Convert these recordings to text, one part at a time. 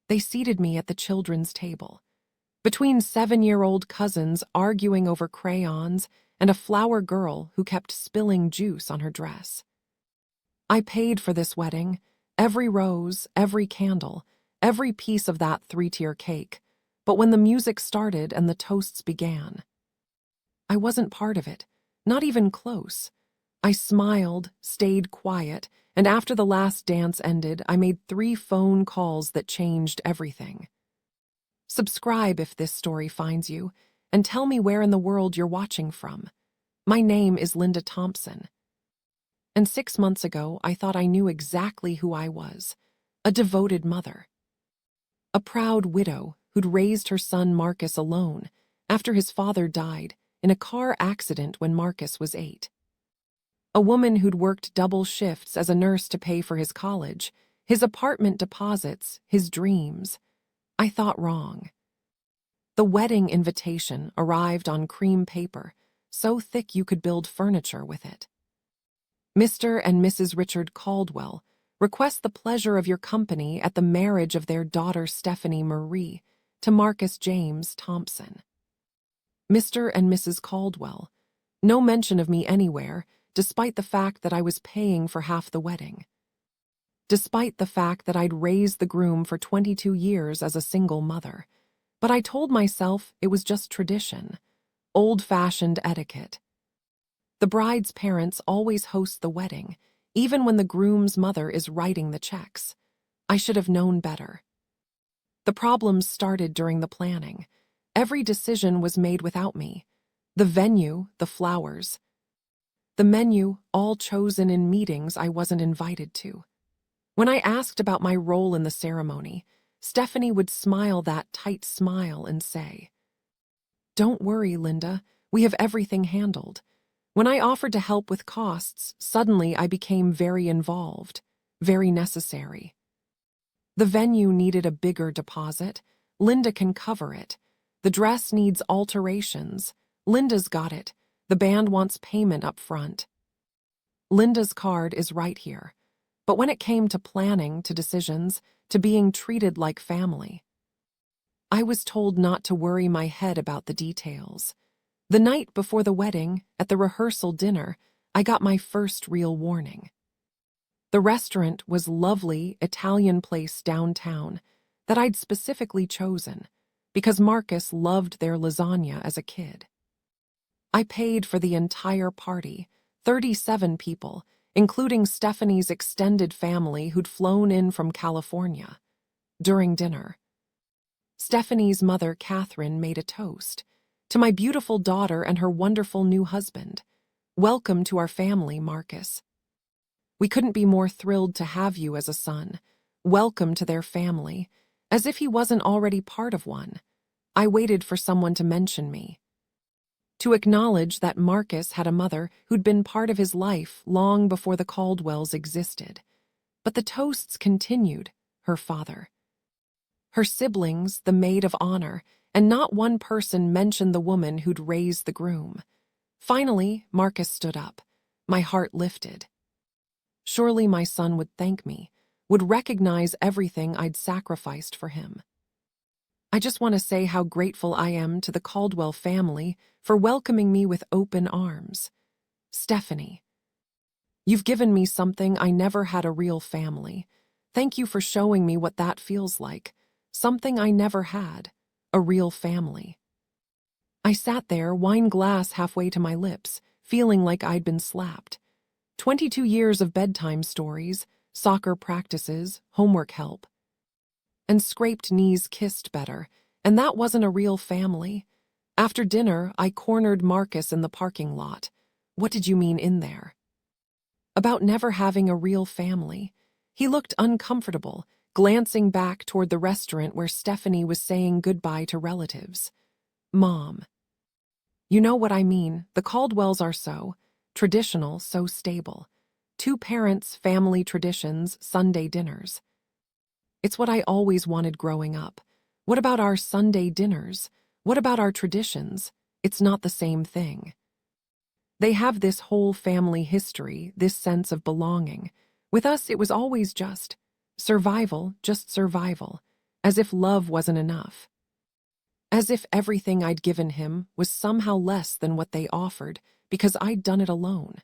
They seated me at the children's table. Between 7-year-old cousins arguing over crayons and a flower girl who kept spilling juice on her dress. I paid for this wedding, every rose, every candle, every piece of that 3-tier cake, but when the music started and the toasts began, I wasn't part of it, not even close. I smiled, stayed quiet, and after the last dance ended, I made 3 phone calls that changed everything. Subscribe if this story finds you, and tell me where in the world you're watching from. My name is Linda Thompson. And 6 months ago, I thought I knew exactly who I was. A devoted mother. A proud widow who'd raised her son Marcus alone after his father died in a car accident when Marcus was 8. A woman who'd worked double shifts as a nurse to pay for his college, his apartment deposits, his dreams. I thought wrong. The wedding invitation arrived on cream paper, so thick you could build furniture with it. Mr. and Mrs. Richard Caldwell request the pleasure of your company at the marriage of their daughter Stephanie Marie to Marcus James Thompson. Mr. and Mrs. Caldwell. No mention of me anywhere, despite the fact that I was paying for half the wedding. Despite the fact that I'd raised the groom for 22 years as a single mother. But I told myself it was just tradition, old-fashioned etiquette. The bride's parents always host the wedding, even when the groom's mother is writing the checks. I should have known better. The problems started during the planning. Every decision was made without me. The venue, the flowers. The menu, all chosen in meetings I wasn't invited to. When I asked about my role in the ceremony, Stephanie would smile that tight smile and say, "Don't worry, Linda, we have everything handled." When I offered to help with costs, suddenly I became very involved, very necessary. The venue needed a bigger deposit. Linda can cover it. The dress needs alterations. Linda's got it. The band wants payment up front. Linda's card is right here. But when it came to planning, to decisions, to being treated like family, I was told not to worry my head about the details. The night before the wedding, at the rehearsal dinner, I got my first real warning. The restaurant was lovely Italian place downtown that I'd specifically chosen because Marcus loved their lasagna as a kid. I paid for the entire party, 37 people, including Stephanie's extended family who'd flown in from California. During dinner, Stephanie's mother, Catherine, made a toast to my beautiful daughter and her wonderful new husband. "Welcome to our family, Marcus. We couldn't be more thrilled to have you as a son. Welcome to their family," as if he wasn't already part of one. I waited for someone to mention me, to acknowledge that Marcus had a mother who'd been part of his life long before the Caldwells existed. But the toasts continued, her father, her siblings, the maid of honor, and not one person mentioned the woman who'd raised the groom. Finally, Marcus stood up. My heart lifted. Surely my son would thank me, would recognize everything I'd sacrificed for him. I just want to say how grateful I am to the Caldwell family for welcoming me with open arms. Stephanie, you've given me something I never had, a real family. Thank you for showing me what that feels like. Something I never had, a real family. I sat there, wine glass halfway to my lips, feeling like I'd been slapped. 22 years of bedtime stories, soccer practices, homework help, and scraped knees kissed better, and that wasn't a real family. After dinner, I cornered Marcus in the parking lot. "What did you mean in there?" "About never having a real family." He looked uncomfortable, glancing back toward the restaurant where Stephanie was saying goodbye to relatives. "Mom, you know what I mean. The Caldwells are so traditional, so stable. 2 parents, family traditions, Sunday dinners. It's what I always wanted growing up. What about our Sunday dinners? What about our traditions? It's not the same thing. They have this whole family history, this sense of belonging. With us, it was always just survival, as if love wasn't enough. As if everything I'd given him was somehow less than what they offered because I'd done it alone.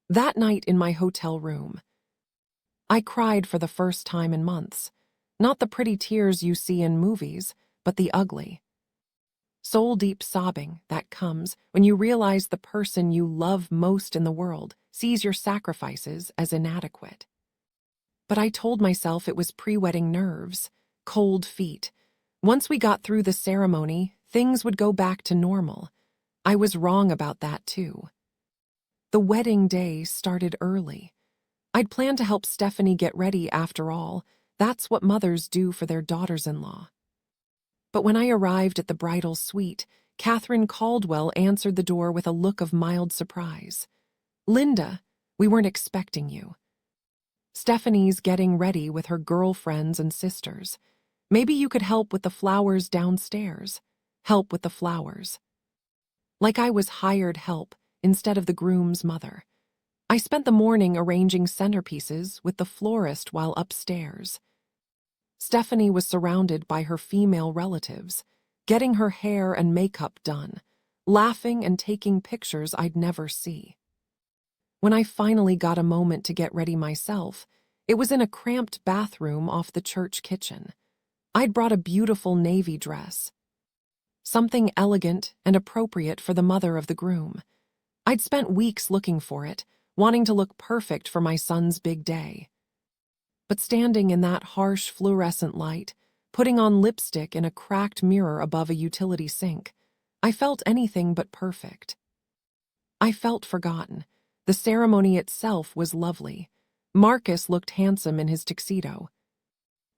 That night in my hotel room, I cried for the first time in months. Not the pretty tears you see in movies, but the ugly, soul-deep sobbing that comes when you realize the person you love most in the world sees your sacrifices as inadequate. But I told myself it was pre-wedding nerves, cold feet. Once we got through the ceremony, things would go back to normal. I was wrong about that too. The wedding day started early. I'd planned to help Stephanie get ready after all. That's what mothers do for their daughters-in-law. But when I arrived at the bridal suite, Catherine Caldwell answered the door with a look of mild surprise. "Linda, we weren't expecting you. Stephanie's getting ready with her girlfriends and sisters. Maybe you could help with the flowers downstairs." Help with the flowers. Like I was hired help instead of the groom's mother. I spent the morning arranging centerpieces with the florist while upstairs. Stephanie was surrounded by her female relatives, getting her hair and makeup done, laughing and taking pictures I'd never see. When I finally got a moment to get ready myself, it was in a cramped bathroom off the church kitchen. I'd brought a beautiful navy dress, something elegant and appropriate for the mother of the groom. I'd spent weeks looking for it, wanting to look perfect for my son's big day. But standing in that harsh fluorescent light, putting on lipstick in a cracked mirror above a utility sink, I felt anything but perfect. I felt forgotten. The ceremony itself was lovely. Marcus looked handsome in his tuxedo,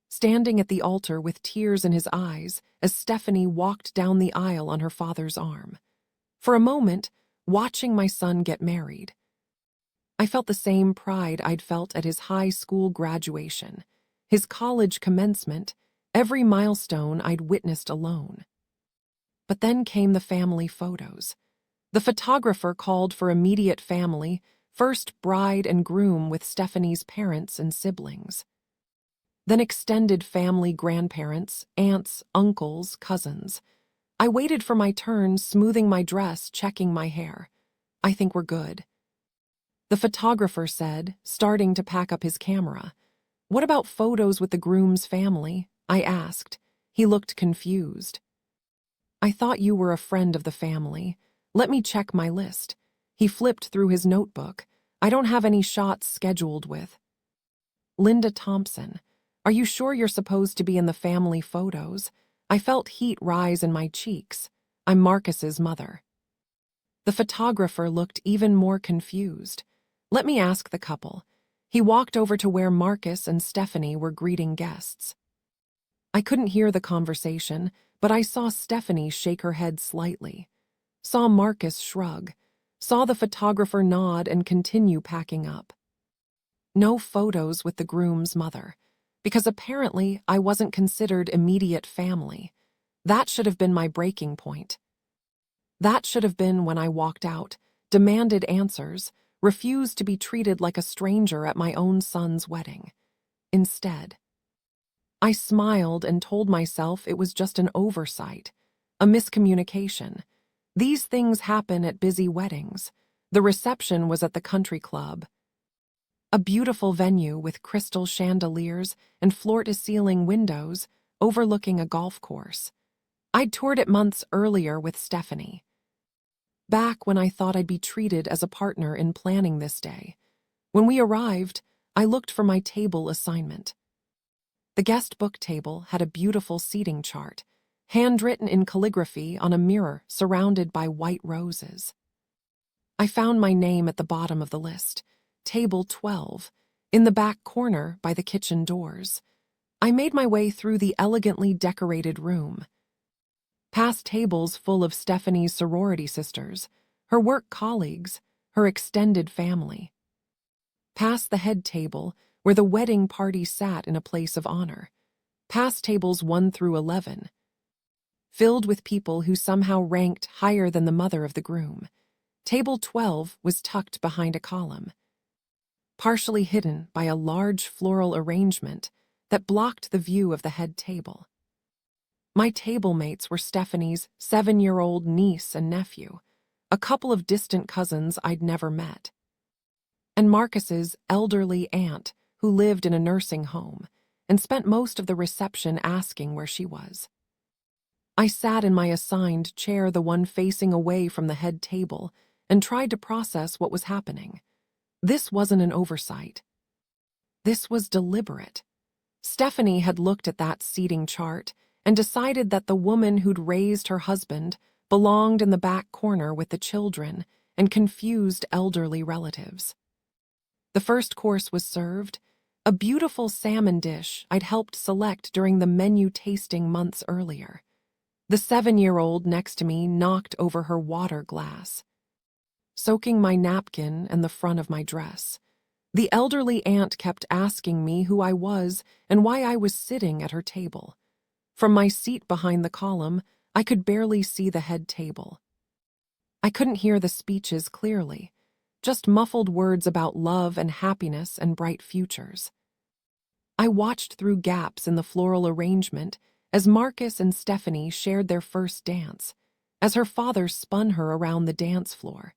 standing at the altar with tears in his eyes as Stephanie walked down the aisle on her father's arm. For a moment, watching my son get married, I felt the same pride I'd felt at his high school graduation, his college commencement, every milestone I'd witnessed alone. But then came the family photos. The photographer called for immediate family, first bride and groom with Stephanie's parents and siblings. Then extended family, grandparents, aunts, uncles, cousins. I waited for my turn, smoothing my dress, checking my hair. "I think we're good," the photographer said, starting to pack up his camera. "What about photos with the groom's family?" I asked. He looked confused. "I thought you were a friend of the family. Let me check my list." He flipped through his notebook. "I don't have any shots scheduled with Linda Thompson. Are you sure you're supposed to be in the family photos?" I felt heat rise in my cheeks. "I'm Marcus's mother." The photographer looked even more confused. "Let me ask the couple." He walked over to where Marcus and Stephanie were greeting guests. I couldn't hear the conversation, but I saw Stephanie shake her head slightly, saw Marcus shrug, saw the photographer nod and continue packing up. No photos with the groom's mother, because apparently I wasn't considered immediate family. That should have been my breaking point. That should have been when I walked out, demanded answers, refused to be treated like a stranger at my own son's wedding. Instead, I smiled and told myself it was just an oversight, a miscommunication. These things happen at busy weddings. The reception was at the country club, a beautiful venue with crystal chandeliers and floor-to-ceiling windows overlooking a golf course. I'd toured it months earlier with Stephanie, back when I thought I'd be treated as a partner in planning this day. When we arrived, I looked for my table assignment. The guest book table had a beautiful seating chart, handwritten in calligraphy on a mirror surrounded by white roses. I found my name at the bottom of the list, table 12, in the back corner by the kitchen doors. I made my way through the elegantly decorated room, past tables full of Stephanie's sorority sisters, her work colleagues, her extended family, past the head table where the wedding party sat in a place of honor, past tables 1 through 11, filled with people who somehow ranked higher than the mother of the groom. Table 12 was tucked behind a column, partially hidden by a large floral arrangement that blocked the view of the head table. My table mates were Stephanie's 7-year-old niece and nephew, a couple of distant cousins I'd never met, and Marcus's elderly aunt who lived in a nursing home and spent most of the reception asking where she was. I sat in my assigned chair, the one facing away from the head table, and tried to process what was happening. This wasn't an oversight. This was deliberate. Stephanie had looked at that seating chart and decided that the woman who'd raised her husband belonged in the back corner with the children and confused elderly relatives. The first course was served, a beautiful salmon dish I'd helped select during the menu tasting months earlier. The 7-year-old next to me knocked over her water glass, soaking my napkin and the front of my dress. The elderly aunt kept asking me who I was and why I was sitting at her table. From my seat behind the column, I could barely see the head table. I couldn't hear the speeches clearly, just muffled words about love and happiness and bright futures. I watched through gaps in the floral arrangement as Marcus and Stephanie shared their first dance, as her father spun her around the dance floor.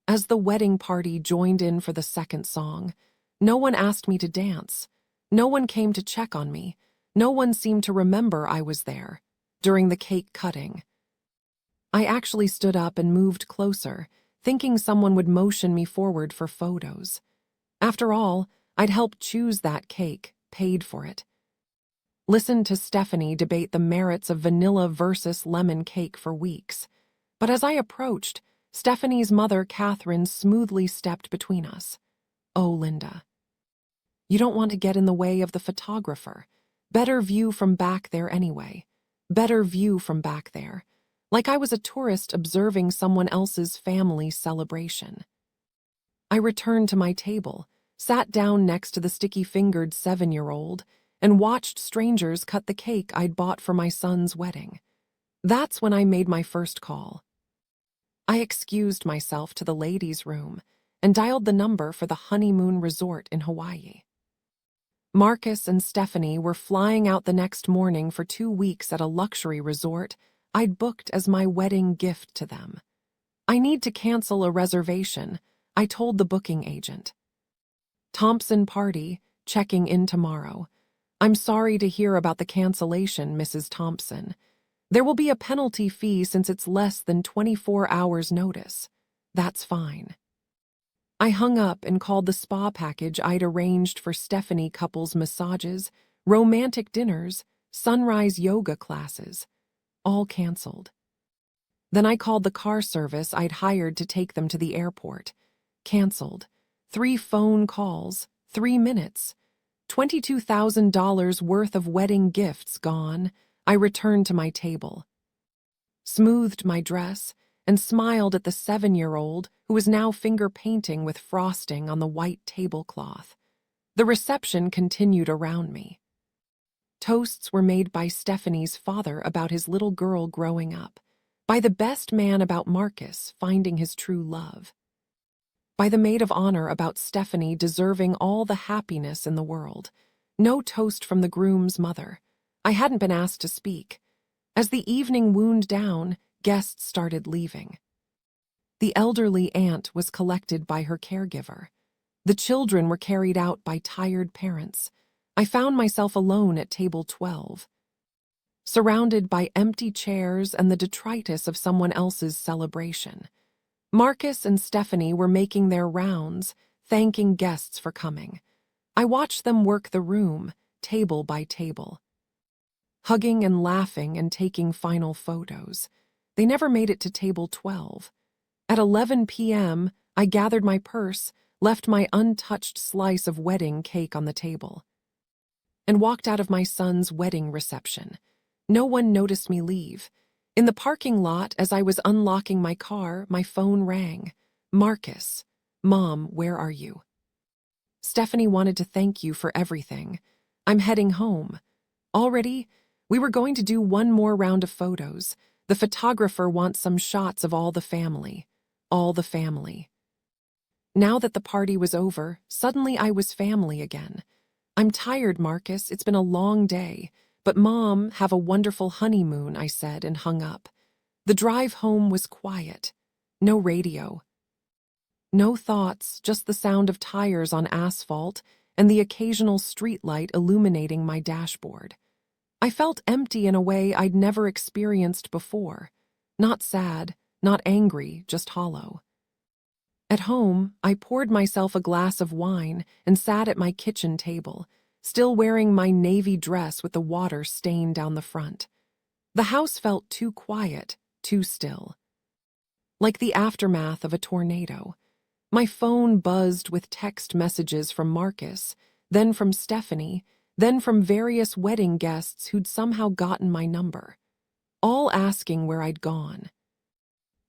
As the wedding party joined in for the second song, no one asked me to dance. No one came to check on me. No one seemed to remember I was there during the cake cutting. I actually stood up and moved closer, thinking someone would motion me forward for photos. After all, I'd helped choose that cake, paid for it. Listened to Stephanie debate the merits of vanilla versus lemon cake for weeks. But as I approached, Stephanie's mother, Catherine, smoothly stepped between us. "Oh, Linda, you don't want to get in the way of the photographer. Better view from back there anyway. Better view from back there." Like I was a tourist observing someone else's family celebration. I returned to my table, sat down next to the sticky-fingered 7-year-old, and watched strangers cut the cake I'd bought for my son's wedding. That's when I made my first call. I excused myself to the ladies' room and dialed the number for the honeymoon resort in Hawaii. Marcus and Stephanie were flying out the next morning for 2 weeks at a luxury resort I'd booked as my wedding gift to them. "I need to cancel a reservation," I told the booking agent. "Thompson party, checking in tomorrow. I'm sorry to hear about the cancellation, Mrs. Thompson. There will be a penalty fee since it's less than 24 hours notice." "That's fine." I hung up and called the spa package I'd arranged for Stephanie couples massages, romantic dinners, sunrise yoga classes. All canceled. Then I called the car service I'd hired to take them to the airport. Canceled. 3 phone calls, 3 minutes. $22,000 worth of wedding gifts gone. I returned to my table, smoothed my dress, and smiled at the 7-year-old who was now finger-painting with frosting on the white tablecloth. The reception continued around me. Toasts were made by Stephanie's father about his little girl growing up, by the best man about Marcus finding his true love, by the maid of honor about Stephanie deserving all the happiness in the world. No toast from the groom's mother. I hadn't been asked to speak. As the evening wound down, guests started leaving. The elderly aunt was collected by her caregiver. The children were carried out by tired parents. I found myself alone at table 12, surrounded by empty chairs and the detritus of someone else's celebration. Marcus and Stephanie were making their rounds, thanking guests for coming. I watched them work the room, table by table, hugging and laughing and taking final photos. They never made it to table 12. At 11 p.m., I gathered my purse, left my untouched slice of wedding cake on the table, and walked out of my son's wedding reception. No one noticed me leave. In the parking lot, as I was unlocking my car, my phone rang. "Marcus, Mom, where are you? Stephanie wanted to thank you for everything. I'm heading home." "Already? We were going to do one more round of photos. The photographer wants some shots of all the family." All the family. Now that the party was over, suddenly I was family again. "I'm tired, Marcus. It's been a long day. But Mom, have a wonderful honeymoon, I said and hung up. The drive home was quiet. No radio. No thoughts, just the sound of tires on asphalt and the occasional streetlight illuminating my dashboard. I felt empty in a way I'd never experienced before. Not sad, not angry, just hollow. At home, I poured myself a glass of wine and sat at my kitchen table, still wearing my navy dress with the water stained down the front. The house felt too quiet, too still. Like the aftermath of a tornado. My phone buzzed with text messages from Marcus, then from Stephanie, then from various wedding guests who'd somehow gotten my number, all asking where I'd gone.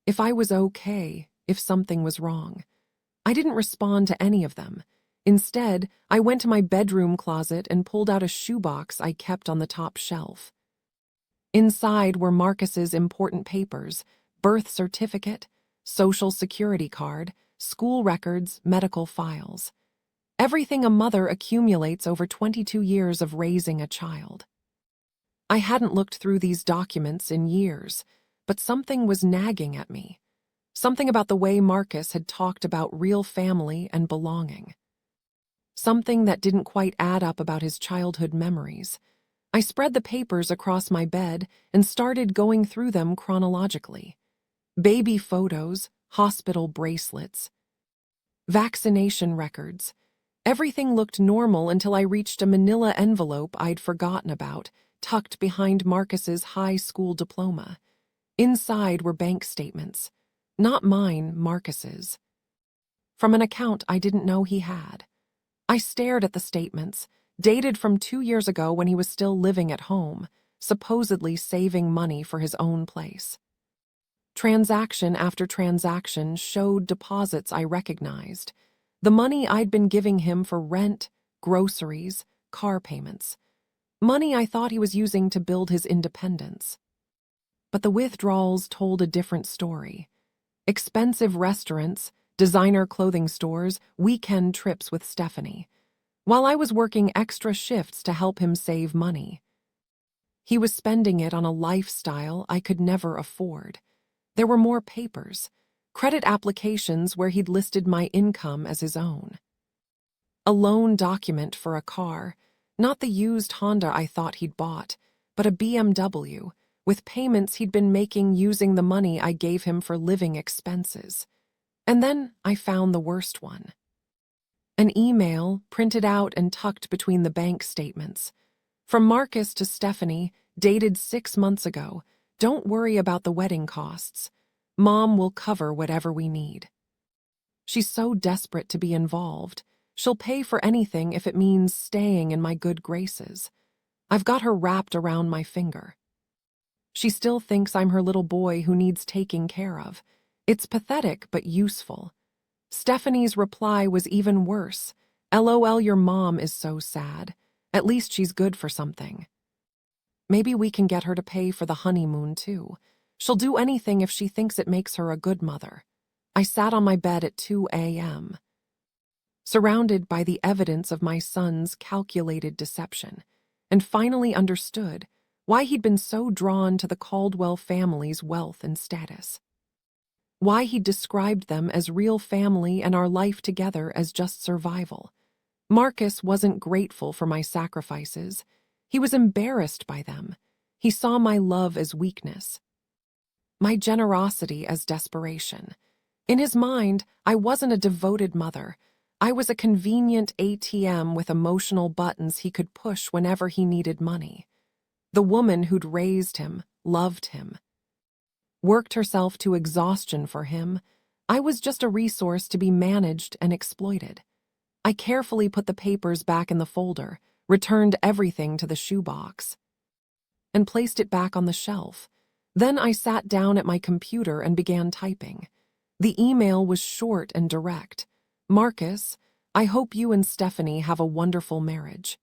If I was okay, if something was wrong. I didn't respond to any of them. Instead, I went to my bedroom closet and pulled out a shoebox I kept on the top shelf. Inside were Marcus's important papers, birth certificate, social security card, school records, medical files. Everything a mother accumulates over 22 years of raising a child. I hadn't looked through these documents in years, but something was nagging at me. Something about the way Marcus had talked about real family and belonging. Something that didn't quite add up about his childhood memories. I spread the papers across my bed and started going through them chronologically. Baby photos, hospital bracelets, vaccination records. Everything looked normal until I reached a manila envelope I'd forgotten about, tucked behind Marcus's high school diploma. Inside were bank statements. Not mine, Marcus's. From an account I didn't know he had. I stared at the statements, dated from 2 years ago when he was still living at home, supposedly saving money for his own place. Transaction after transaction showed deposits I recognized. The money I'd been giving him for rent, groceries, car payments. Money I thought he was using to build his independence. But the withdrawals told a different story. Expensive restaurants, designer clothing stores, weekend trips with Stephanie, while I was working extra shifts to help him save money. He was spending it on a lifestyle I could never afford. There were more papers, credit applications where he'd listed my income as his own. A loan document for a car, not the used Honda I thought he'd bought, but a BMW, with payments he'd been making using the money I gave him for living expenses. And then I found the worst one. An email printed out and tucked between the bank statements. From Marcus to Stephanie, dated 6 months ago. Don't worry about the wedding costs. Mom will cover whatever we need. She's so desperate to be involved. She'll pay for anything if it means staying in my good graces. I've got her wrapped around my finger. She still thinks I'm her little boy who needs taking care of. It's pathetic but useful. Stephanie's reply was even worse. LOL, your mom is so sad. At least she's good for something. Maybe we can get her to pay for the honeymoon too. She'll do anything if she thinks it makes her a good mother. I sat on my bed at 2 a.m., surrounded by the evidence of my son's calculated deception, and finally understood why he'd been so drawn to the Caldwell family's wealth and status. Why he'd described them as real family and our life together as just survival. Marcus wasn't grateful for my sacrifices. He was embarrassed by them. He saw my love as weakness, my generosity as desperation. In his mind, I wasn't a devoted mother. I was a convenient ATM with emotional buttons he could push whenever he needed money. The woman who'd raised him, loved him, worked herself to exhaustion for him. I was just a resource to be managed and exploited. I carefully put the papers back in the folder, returned everything to the shoebox, and placed it back on the shelf. Then I sat down at my computer and began typing. The email was short and direct. Marcus, I hope you and Stephanie have a wonderful marriage.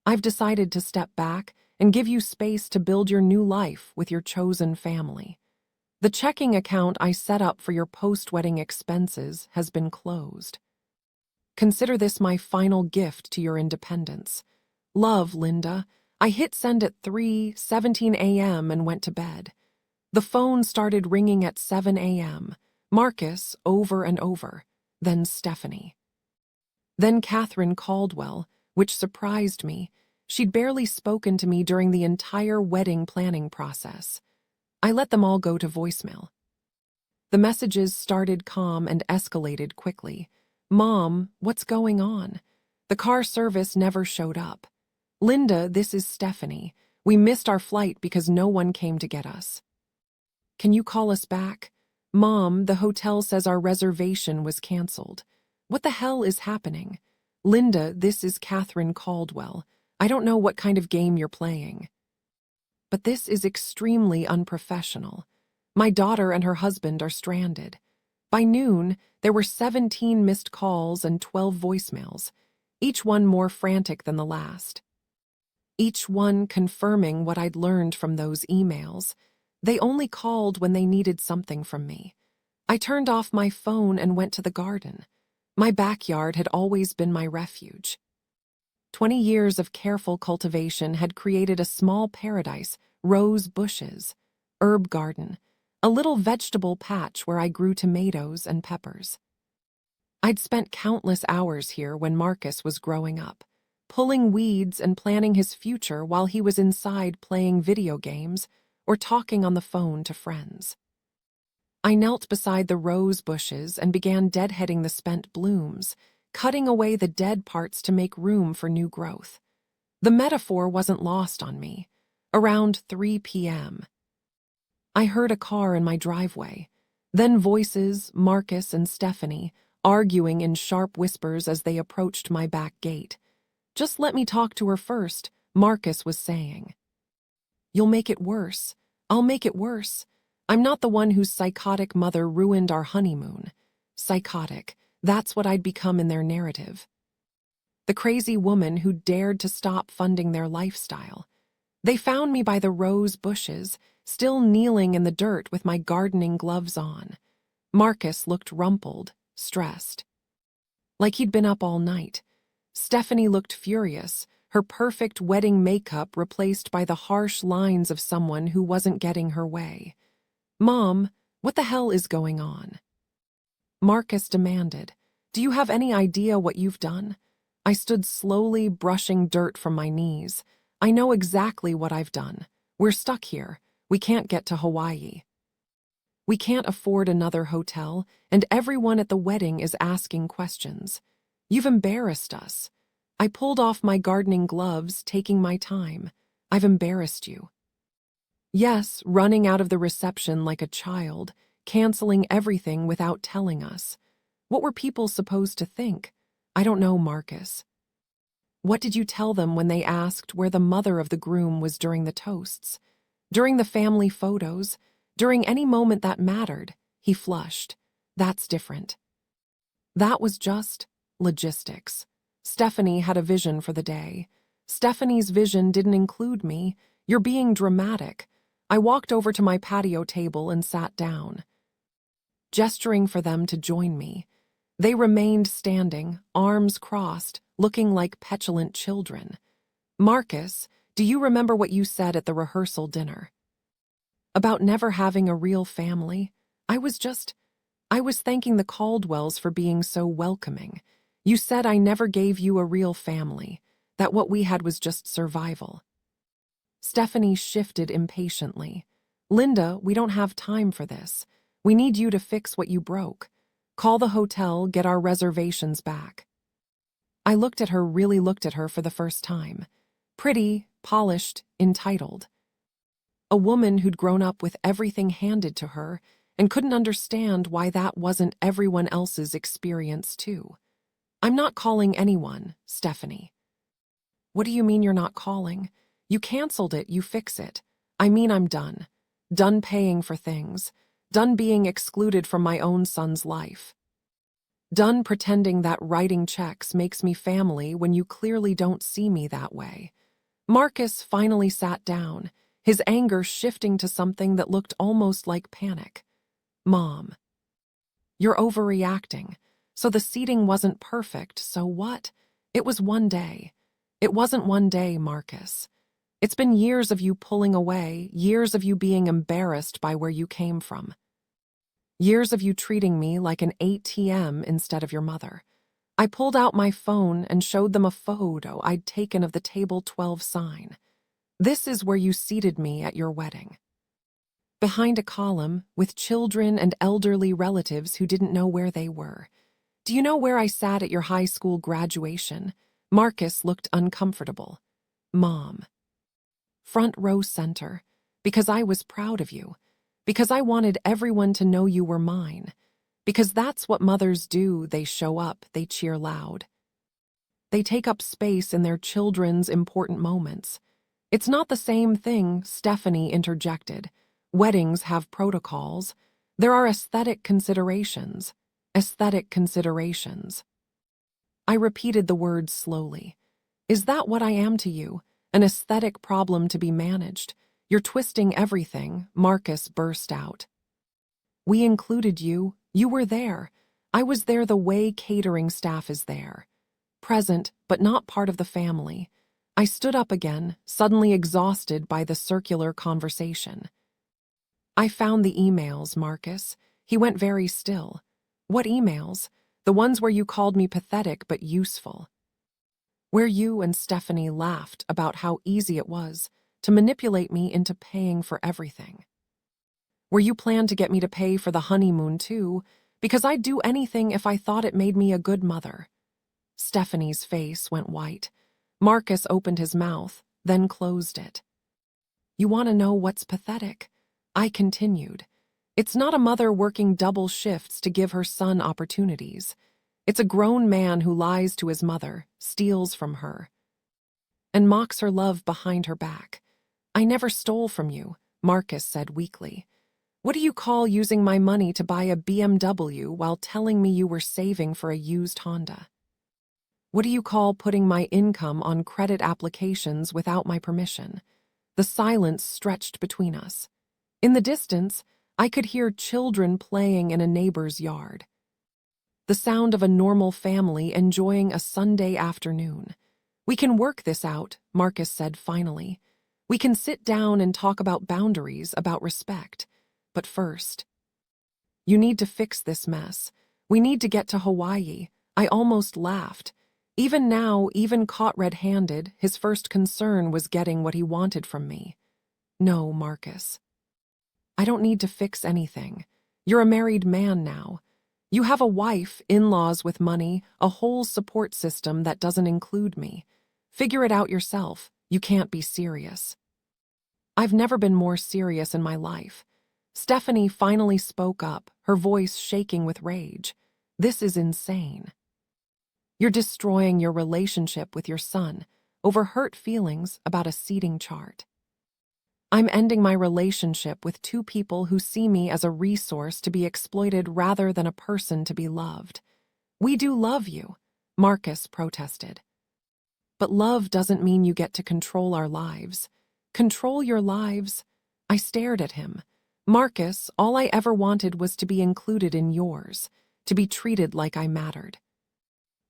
I've decided to step back and give you space to build your new life with your chosen family. The checking account I set up for your post-wedding expenses has been closed. Consider this my final gift to your independence. Love, Linda. I hit send at 3:17 a.m. and went to bed. The phone started ringing at 7 a.m. Marcus over and over, then Stephanie. Then Catherine Caldwell, which surprised me. She'd barely spoken to me during the entire wedding planning process. I let them all go to voicemail. The messages started calm and escalated quickly. "Mom, what's going on? The car service never showed up. Linda, this is Stephanie. We missed our flight because no one came to get us. Can you call us back? Mom, the hotel says our reservation was canceled. What the hell is happening? Linda, this is Catherine Caldwell. I don't know what kind of game you're playing. But this is extremely unprofessional. My daughter and her husband are stranded. By noon, there were 17 missed calls and 12 voicemails, each one more frantic than the last. Each one confirming what I'd learned from those emails. They only called when they needed something from me. I turned off my phone and went to the garden. My backyard had always been my refuge. 20 years of careful cultivation had created a small paradise, rose bushes, herb garden, a little vegetable patch where I grew tomatoes and peppers. I'd spent countless hours here when Marcus was growing up, pulling weeds and planning his future while he was inside playing video games or talking on the phone to friends. I knelt beside the rose bushes and began deadheading the spent blooms, cutting away the dead parts to make room for new growth. The metaphor wasn't lost on me. Around 3 p.m., I heard a car in my driveway, then voices, Marcus and Stephanie, arguing in sharp whispers as they approached my back gate. "Just let me talk to her first," Marcus was saying. "You'll make it worse. I'll make it worse. I'm not the one whose psychotic mother ruined our honeymoon." Psychotic, that's what I'd become in their narrative. The crazy woman who dared to stop funding their lifestyle. They found me by the rose bushes, still kneeling in the dirt with my gardening gloves on. Marcus looked rumpled, stressed, like he'd been up all night. Stephanie looked furious, her perfect wedding makeup replaced by the harsh lines of someone who wasn't getting her way. "Mom, what the hell is going on?" Marcus demanded. "Do you have any idea what you've done?" I stood slowly, brushing dirt from my knees. "I know exactly what I've done. We're stuck here. We can't get to Hawaii. We can't afford another hotel, and everyone at the wedding is asking questions. You've embarrassed us." I pulled off my gardening gloves, taking my time. "I've embarrassed you." Yes, running out of the reception like a child, canceling everything without telling us. What were people supposed to think? I don't know, Marcus. What did you tell them when they asked where the mother of the groom was during the toasts? During the family photos? During any moment that mattered? He flushed. "That's different." That was just logistics. Stephanie had a vision for the day. Stephanie's vision didn't include me. "You're being dramatic." I walked over to my patio table and sat down, gesturing for them to join me. They remained standing, arms crossed, looking like petulant children. "Marcus, do you remember what you said at the rehearsal dinner? About never having a real family? I was thanking the Caldwells for being so welcoming. You said I never gave you a real family, that what we had was just survival." Stephanie shifted impatiently. "Linda, we don't have time for this. We need you to fix what you broke. Call the hotel, get our reservations back." I really looked at her for the first time. Pretty, polished, entitled. A woman who'd grown up with everything handed to her and couldn't understand why that wasn't everyone else's experience too. "I'm not calling anyone, Stephanie." "What do you mean you're not calling? You canceled it, you fix it." "I mean I'm done. Done paying for things. Done being excluded from my own son's life. Done pretending that writing checks makes me family when you clearly don't see me that way." Marcus finally sat down, his anger shifting to something that looked almost like panic. "Mom, you're overreacting. So the seating wasn't perfect, so what? It was one day. It wasn't one day, Marcus. It's been years of you pulling away, years of you being embarrassed by where you came from. Years of you treating me like an ATM instead of your mother. I pulled out my phone and showed them a photo I'd taken of the Table 12 sign. This is where you seated me at your wedding. Behind a column, with children and elderly relatives who didn't know where they were. Do you know where I sat at your high school graduation? Marcus looked uncomfortable. Mom. Front row center, because I was proud of you, because I wanted everyone to know you were mine, because that's what mothers do. They show up, they cheer loud. They take up space in their children's important moments. It's not the same thing, Stephanie interjected. Weddings have protocols. There are aesthetic considerations. Aesthetic considerations. I repeated the words slowly. Is that what I am to you? An aesthetic problem to be managed? You're twisting everything, Marcus burst out. We included you. You were there. I was there the way catering staff is there. Present, but not part of the family. I stood up again, suddenly exhausted by the circular conversation. I found the emails, Marcus. He went very still. What emails? The ones where you called me pathetic but useful. Where you and Stephanie laughed about how easy it was to manipulate me into paying for everything. Where you planned to get me to pay for the honeymoon too, because I'd do anything if I thought it made me a good mother. Stephanie's face went white. Marcus opened his mouth, then closed it. You want to know what's pathetic? I continued. It's not a mother working double shifts to give her son opportunities. It's a grown man who lies to his mother, steals from her, and mocks her love behind her back. I never stole from you, Marcus said weakly. What do you call using my money to buy a BMW while telling me you were saving for a used Honda? What do you call putting my income on credit applications without my permission? The silence stretched between us. In the distance, I could hear children playing in a neighbor's yard. The sound of a normal family enjoying a Sunday afternoon. We can work this out, Marcus said finally. We can sit down and talk about boundaries, about respect. But first, you need to fix this mess. We need to get to Hawaii. I almost laughed. Even now, even caught red-handed, his first concern was getting what he wanted from me. No, Marcus. I don't need to fix anything. You're a married man now. You have a wife, in-laws with money, a whole support system that doesn't include me. Figure it out yourself. You can't be serious. I've never been more serious in my life. Stephanie finally spoke up, her voice shaking with rage. This is insane. You're destroying your relationship with your son over hurt feelings about a seating chart. I'm ending my relationship with two people who see me as a resource to be exploited rather than a person to be loved. We do love you, Marcus protested. But love doesn't mean you get to control our lives. Control your lives? I stared at him. Marcus, all I ever wanted was to be included in yours, to be treated like I mattered.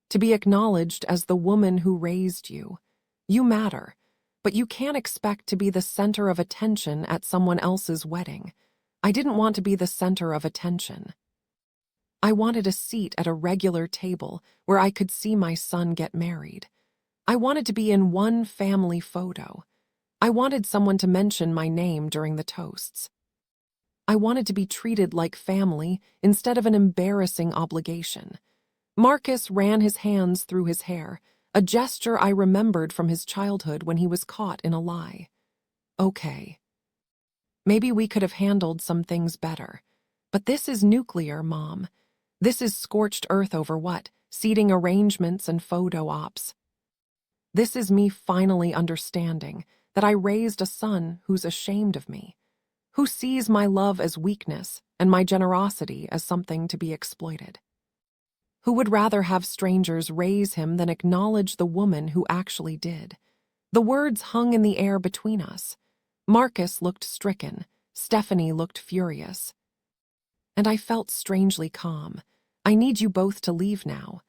To be acknowledged as the woman who raised you. You matter. But you can't expect to be the center of attention at someone else's wedding. I didn't want to be the center of attention. I wanted a seat at a regular table where I could see my son get married. I wanted to be in one family photo. I wanted someone to mention my name during the toasts. I wanted to be treated like family instead of an embarrassing obligation. Marcus ran his hands through his hair, a gesture I remembered from his childhood when he was caught in a lie. Okay. Maybe we could have handled some things better. But this is nuclear, Mom. This is scorched earth over what? Seating arrangements and photo ops. This is me finally understanding that I raised a son who's ashamed of me, who sees my love as weakness and my generosity as something to be exploited, who would rather have strangers raise him than acknowledge the woman who actually did. The words hung in the air between us. Marcus looked stricken. Stephanie looked furious. And I felt strangely calm. I need you both to leave now.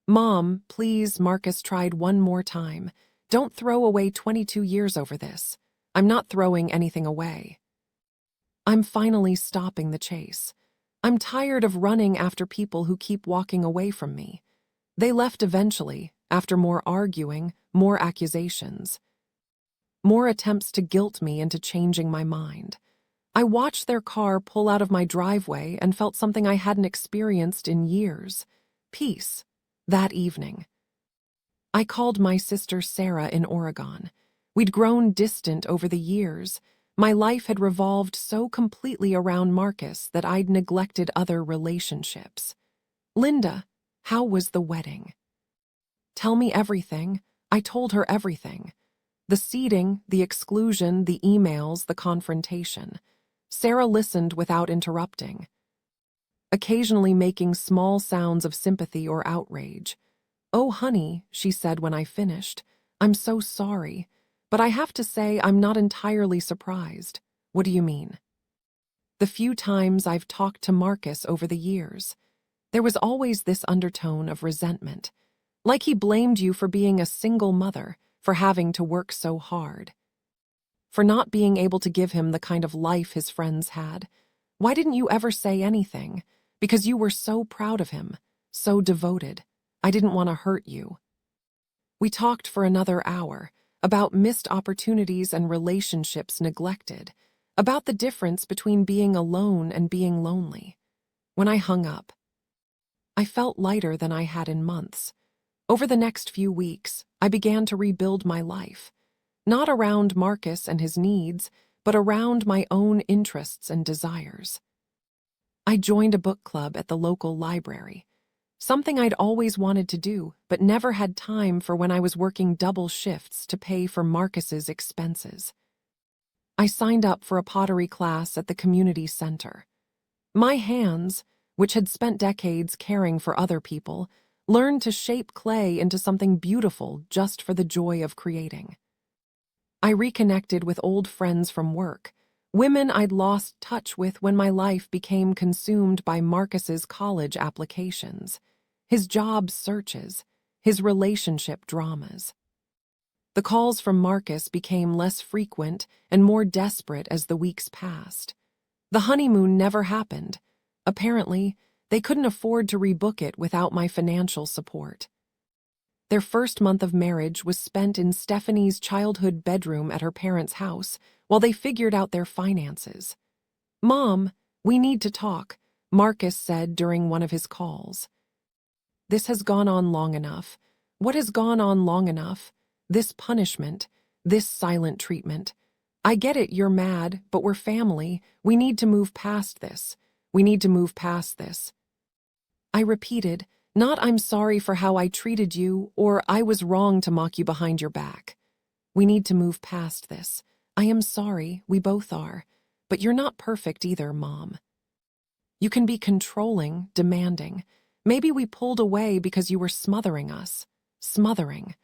Mom, please, Marcus tried one more time. Don't throw away 22 years over this. I'm not throwing anything away. I'm finally stopping the chase. I'm tired of running after people who keep walking away from me. They left eventually, after more arguing, more accusations, more attempts to guilt me into changing my mind. I watched their car pull out of my driveway and felt something I hadn't experienced in years. Peace. That evening, I called my sister Sarah in Oregon. We'd grown distant over the years. My life had revolved so completely around Marcus that I'd neglected other relationships. Linda, how was the wedding? Tell me everything. I told her everything. The seating, the exclusion, the emails, the confrontation. Sarah listened without interrupting, occasionally making small sounds of sympathy or outrage. "Oh, honey," she said when I finished, "I'm so sorry. But I have to say I'm not entirely surprised." "What do you mean?" "The few times I've talked to Marcus over the years, there was always this undertone of resentment. Like he blamed you for being a single mother, for having to work so hard, for not being able to give him the kind of life his friends had. Why didn't you ever say anything? Because you were so proud of him, so devoted. I didn't want to hurt you." We talked for another hour, about missed opportunities and relationships neglected, about the difference between being alone and being lonely. When I hung up, I felt lighter than I had in months. Over the next few weeks, I began to rebuild my life, not around Marcus and his needs, but around my own interests and desires. I joined a book club at the local library, something I'd always wanted to do, but never had time for when I was working double shifts to pay for Marcus's expenses. I signed up for a pottery class at the community center. My hands, which had spent decades caring for other people, learned to shape clay into something beautiful just for the joy of creating. I reconnected with old friends from work, women I'd lost touch with when my life became consumed by Marcus's college applications, his job searches, his relationship dramas. The calls from Marcus became less frequent and more desperate as the weeks passed. The honeymoon never happened. Apparently, they couldn't afford to rebook it without my financial support. Their first month of marriage was spent in Stephanie's childhood bedroom at her parents' house while they figured out their finances. "Mom, we need to talk," Marcus said during one of his calls. "This has gone on long enough." "What has gone on long enough?" "This punishment, this silent treatment. I get it, you're mad, but we're family. We need to move past this. We need to move past this." I repeated, not "I'm sorry for how I treated you," or "I was wrong to mock you behind your back." We need to move past this. I am sorry, we both are. But you're not perfect either, Mom. You can be controlling, demanding. Maybe we pulled away because you were smothering us. Smothering.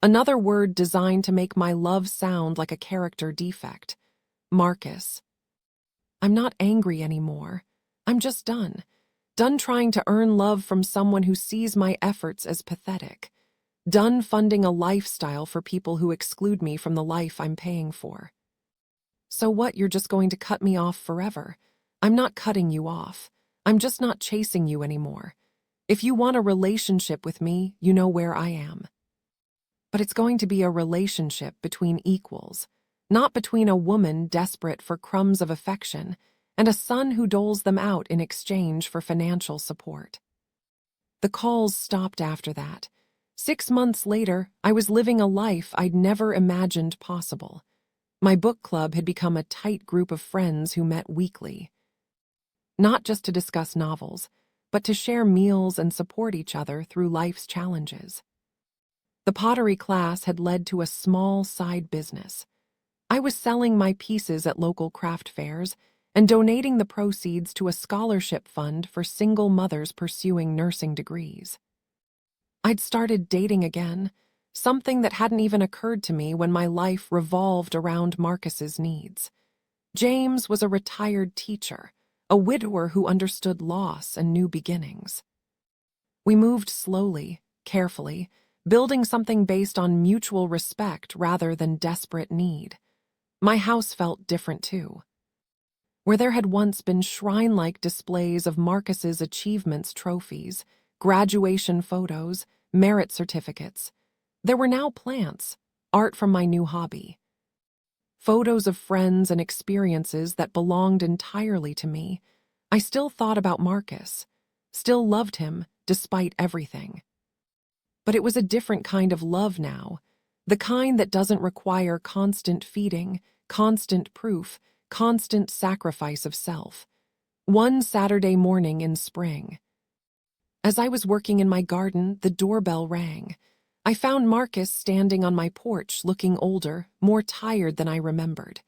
Another word designed to make my love sound like a character defect. Marcus. I'm not angry anymore. I'm just done. Done trying to earn love from someone who sees my efforts as pathetic. Done funding a lifestyle for people who exclude me from the life I'm paying for. So what, you're just going to cut me off forever? I'm not cutting you off. I'm just not chasing you anymore. If you want a relationship with me, you know where I am. But it's going to be a relationship between equals, not between a woman desperate for crumbs of affection and a son who doles them out in exchange for financial support. The calls stopped after that. 6 months later, I was living a life I'd never imagined possible. My book club had become a tight group of friends who met weekly. Not just to discuss novels, but to share meals and support each other through life's challenges. The pottery class had led to a small side business. I was selling my pieces at local craft fairs and donating the proceeds to a scholarship fund for single mothers pursuing nursing degrees. I'd started dating again, something that hadn't even occurred to me when my life revolved around Marcus's needs. James was a retired teacher, a widower who understood loss and new beginnings. We moved slowly, carefully, building something based on mutual respect rather than desperate need. My house felt different too. Where there had once been shrine-like displays of Marcus's achievements trophies, graduation photos, merit certificates, there were now plants, art from my new hobby. Photos of friends and experiences that belonged entirely to me. I still thought about Marcus, still loved him despite everything. But it was a different kind of love now, the kind that doesn't require constant feeding, constant proof, constant sacrifice of self. One Saturday morning in spring, as I was working in my garden, the doorbell rang. I found Marcus standing on my porch looking older, more tired than I remembered.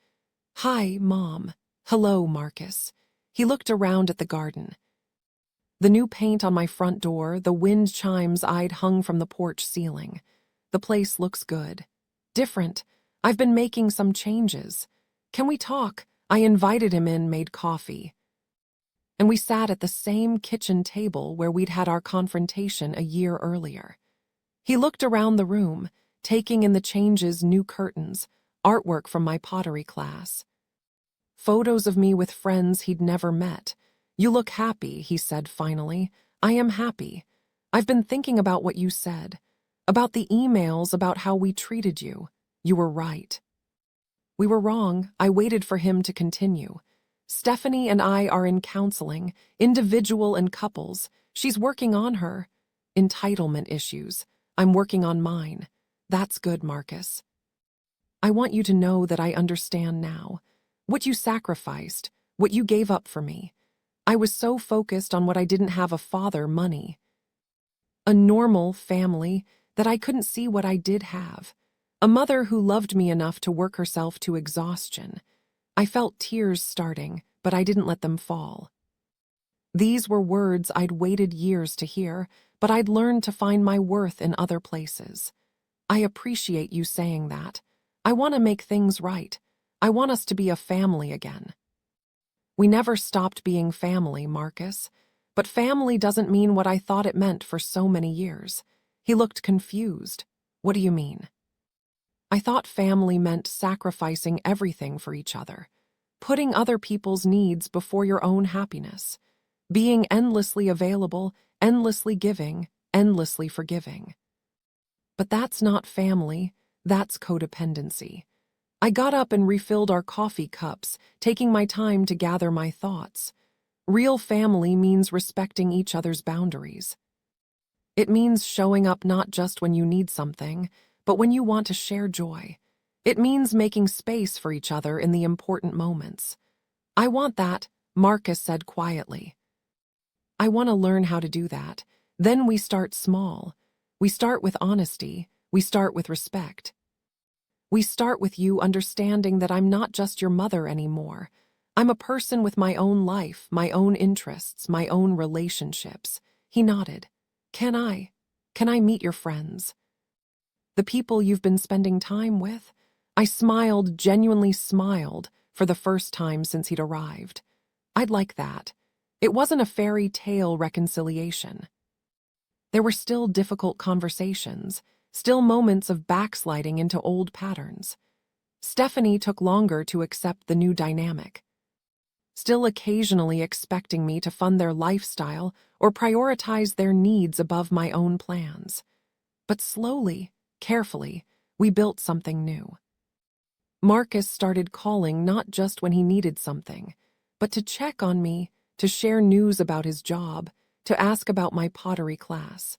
"Hi, Mom." "Hello, Marcus." He looked around at the garden. The new paint on my front door, the wind chimes I'd hung from the porch ceiling. "The place looks good. Different. I've been making some changes. Can we talk?" I invited him in, made coffee. And we sat at the same kitchen table where we'd had our confrontation a year earlier. He looked around the room, taking in the changes, new curtains, artwork from my pottery class. Photos of me with friends he'd never met. "You look happy," he said finally. "I am happy. I've been thinking about what you said, about the emails, about how we treated you. You were right." "We were wrong." I waited for him to continue. "Stephanie and I are in counseling, individual and couples. She's working on her entitlement issues. I'm working on mine." "That's good, Marcus. I want you to know that I understand now. What you sacrificed, what you gave up for me. I was so focused on what I didn't have: a father, money, a normal family, that I couldn't see what I did have. A mother who loved me enough to work herself to exhaustion." I felt tears starting, but I didn't let them fall. These were words I'd waited years to hear, but I'd learned to find my worth in other places. "I appreciate you saying that. I want to make things right. I want us to be a family again." "We never stopped being family, Marcus. But family doesn't mean what I thought it meant for so many years." He looked confused. "What do you mean?" "I thought family meant sacrificing everything for each other, putting other people's needs before your own happiness, being endlessly available, endlessly giving, endlessly forgiving. But that's not family, that's codependency." I got up and refilled our coffee cups, taking my time to gather my thoughts. Real family means respecting each other's boundaries. It means showing up not just when you need something, but when you want to share joy. It means making space for each other in the important moments. "I want that," Marcus said quietly. "I want to learn how to do that. Then we start small. We start with honesty. We start with respect. We start with you understanding that I'm not just your mother anymore. I'm a person with my own life, my own interests, my own relationships." He nodded. Can I meet your friends? The people you've been spending time with?" I smiled, genuinely smiled, for the first time since he'd arrived. "I'd like that." It wasn't a fairy tale reconciliation. There were still difficult conversations, still moments of backsliding into old patterns. Stephanie took longer to accept the new dynamic, still occasionally expecting me to fund their lifestyle or prioritize their needs above my own plans. But slowly, carefully, we built something new. Marcus started calling not just when he needed something, but to check on me, to share news about his job, to ask about my pottery class.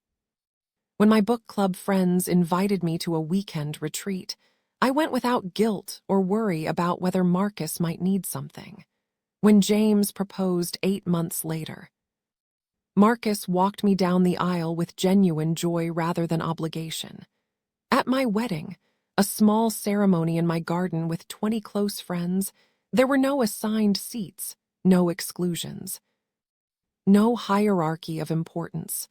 When my book club friends invited me to a weekend retreat, I went without guilt or worry about whether Marcus might need something. When James proposed 8 months later, Marcus walked me down the aisle with genuine joy rather than obligation. At my wedding, a small ceremony in my garden with 20 close friends, there were no assigned seats, no exclusions, no hierarchy of importance.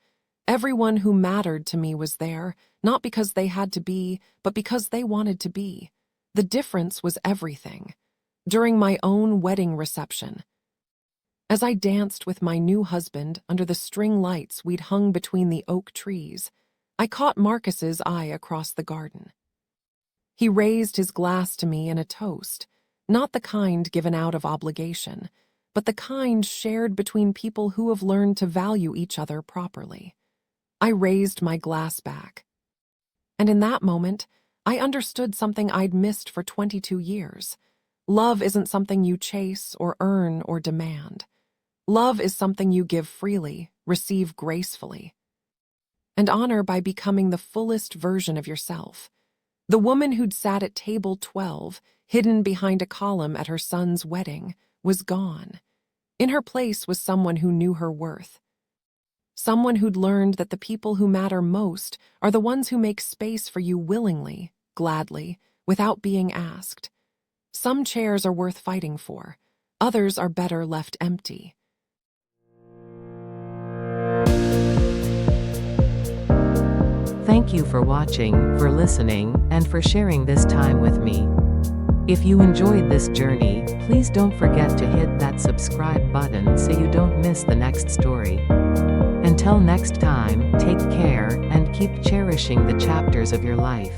Everyone who mattered to me was there, not because they had to be, but because they wanted to be. The difference was everything. During my own wedding reception, as I danced with my new husband under the string lights we'd hung between the oak trees, I caught Marcus's eye across the garden. He raised his glass to me in a toast, not the kind given out of obligation, but the kind shared between people who have learned to value each other properly. I raised my glass back. And in that moment, I understood something I'd missed for 22 years. Love isn't something you chase or earn or demand. Love is something you give freely, receive gracefully, and honor by becoming the fullest version of yourself. The woman who'd sat at table 12, hidden behind a column at her son's wedding, was gone. In her place was someone who knew her worth. Someone who'd learned that the people who matter most are the ones who make space for you willingly, gladly, without being asked. Some chairs are worth fighting for. Others are better left empty. Thank you for watching, for listening, and for sharing this time with me. If you enjoyed this journey, please don't forget to hit that subscribe button so you don't miss the next story. Until next time, take care, and keep cherishing the chapters of your life.